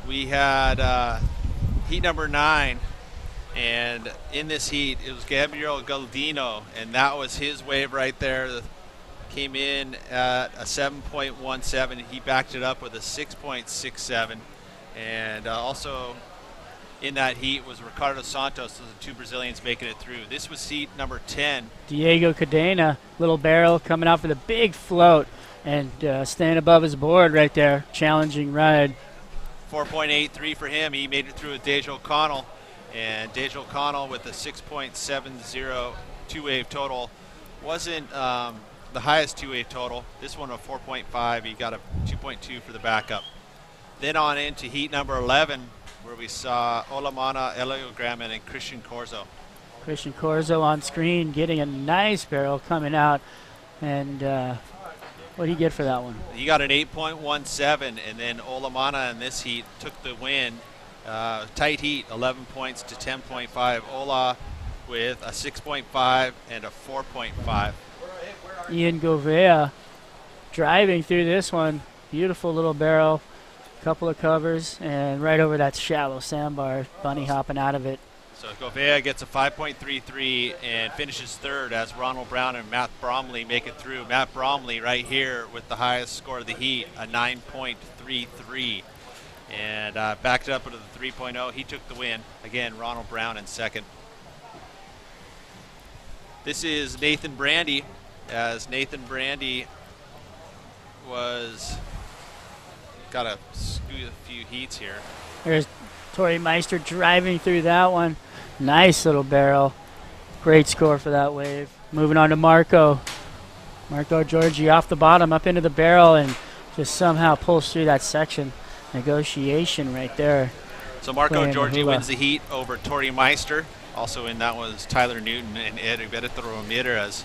we had heat number 9, and in this heat it was Gabriel Galdino, and that was his wave right there. Came in at a 7.17. He backed it up with a 6.67, and also in that heat was Ricardo Santos, so the 2 Brazilians making it through. This was heat number 10. Diego Cadena, little barrel coming out for the big float and staying above his board right there. Challenging ride. 4.83 for him. He made it through with Deja O'Connell, and Deja O'Connell with a 6.70 two-wave total. Wasn't the highest two-wave total. This one a 4.5. He got a 2.2 for the backup. Then on into heat number 11, where we saw Olamana Eliograman and Christian Corzo. Christian Corzo on screen getting a nice barrel coming out. And what did he get for that one? He got an 8.17, and then Olamana in this heat took the win. Tight heat, 11 points to 10.5. Ola with a 6.5 and a 4.5. Ian Govea driving through this one. Beautiful little barrel. Couple of covers, and right over that shallow sandbar, bunny hopping out of it. So Govea gets a 5.33 and finishes third as Ronald Brown and Matt Bromley make it through. Matt Bromley right here with the highest score of the heat, a 9.33. And backed it up into the 3.0. He took the win. Again, Ronald Brown in second. This is Nathan Brandy, as Nathan Brandy was... got to scoot a few heats here. There's Tori Meister driving through that one. Nice little barrel. Great score for that wave. Moving on to Marco. Marco Giorgi off the bottom, up into the barrel, and just somehow pulls through that section. Negotiation right there. So Marco Giorgi wins the heat over Tori Meister. Also in that was Tyler Newton and Heriberto Ramirez.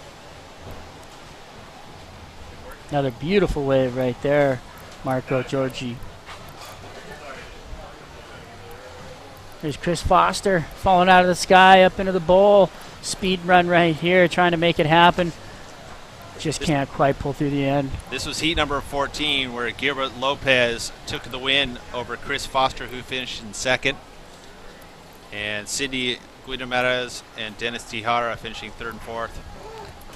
Another beautiful wave right there. Marco Giorgi. There's Chris Foster falling out of the sky up into the bowl. Speed run right here, trying to make it happen. Just can't quite pull through the end. This was heat number 14, where Gilbert Lopez took the win over Chris Foster, who finished in second. And Cindy Guidomeres and Dennis Tihara finishing third and fourth.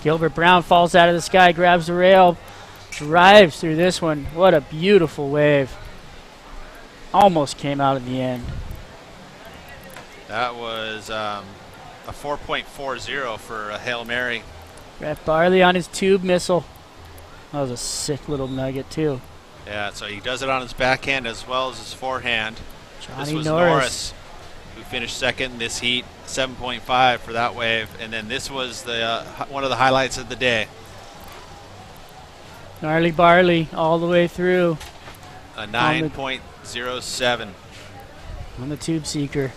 Gilbert Brown falls out of the sky, grabs the rail, drives through this one. What a beautiful wave. Almost came out in the end. That was a 4.40 for a Hail Mary. Brett Barley on his tube missile. That was a sick little nugget too. Yeah, so he does it on his backhand as well as his forehand. Johnny this was Norris, who finished second in this heat, 7.5 for that wave. And then this was the one of the highlights of the day. Gnarly Barley all the way through. A 9.07. On the tube seeker.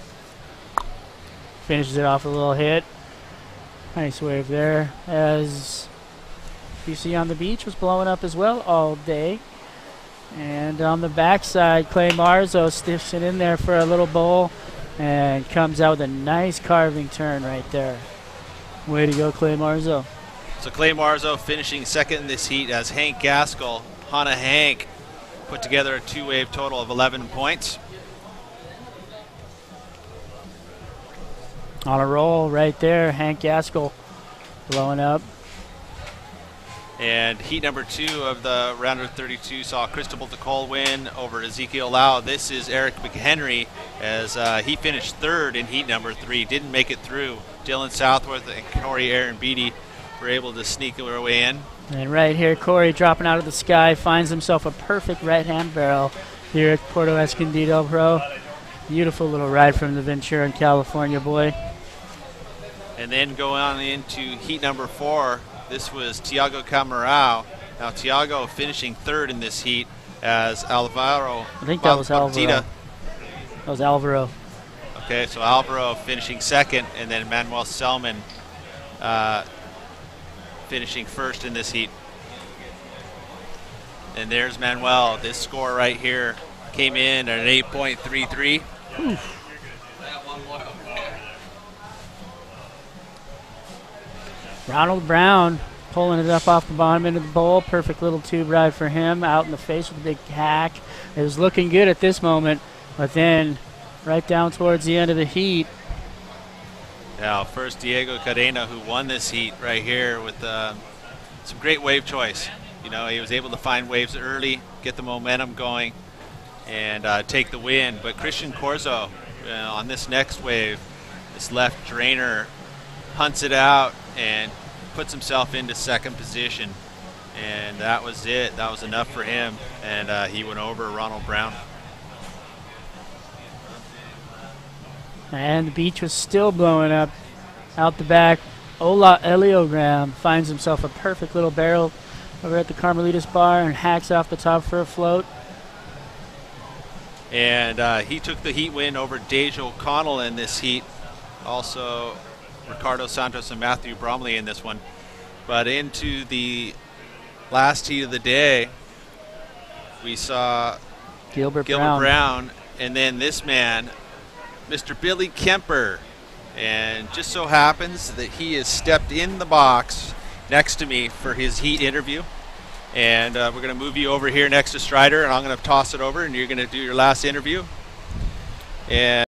Finishes it off a little hit. Nice wave there. As you see on the beach was blowing up as well all day. And on the backside, Clay Marzo stiffs it in there for a little bowl and comes out with a nice carving turn right there. Way to go, Clay Marzo. So Clay Marzo finishing second in this heat as Hank Gaskell, Hannah Hank, put together a two-wave total of 11 points. On a roll right there, Hank Gaskell blowing up. And heat number 2 of the round of 32 saw Cristobal Nicole win over Ezekiel Lau. This is Eric McHenry, as he finished third in heat number 3. Didn't make it through. Dylan Southworth and Corey Aaron Beatty were able to sneak their way in. And right here, Corey dropping out of the sky finds himself a perfect right-hand barrel here at Puerto Escondido Pro. Beautiful little ride from the Ventura, California boy. And then going on into heat number 4, this was Tiago Camarao. Now Tiago finishing third in this heat as Alvaro. I think that was Alvaro. That was Alvaro. Okay, so Alvaro finishing second, and then Manuel Selman finishing first in this heat. And there's Manuel. This score right here came in at an 8.33. Ronald Brown pulling it up off the bottom end of the bowl. Perfect little tube ride for him. Out in the face with a big hack. It was looking good at this moment. But then, right down towards the end of the heat, Now, first Diego Cadena, who won this heat right here with some great wave choice. You know, he was able to find waves early, get the momentum going, and take the win. But Christian Corzo, on this next wave, this left drainer, hunts it out and puts himself into second position. And that was it. That was enough for him. And he went over Ronald Brown. and the beach was still blowing up. Out the back, Ola Eliogram finds himself a perfect little barrel over at the Carmelitas bar and hacks off the top for a float. And he took the heat win over Deja O'Connell in this heat. Also, Ricardo Santos and Matthew Bromley in this one. But into the last heat of the day, we saw Gilbert Brown, and then this man, Mr. Billy Kemper. And just so happens that he has stepped in the box next to me for his heat interview. And we're going to move you over here next to Strider, and I'm going to toss it over, and you're going to do your last interview. And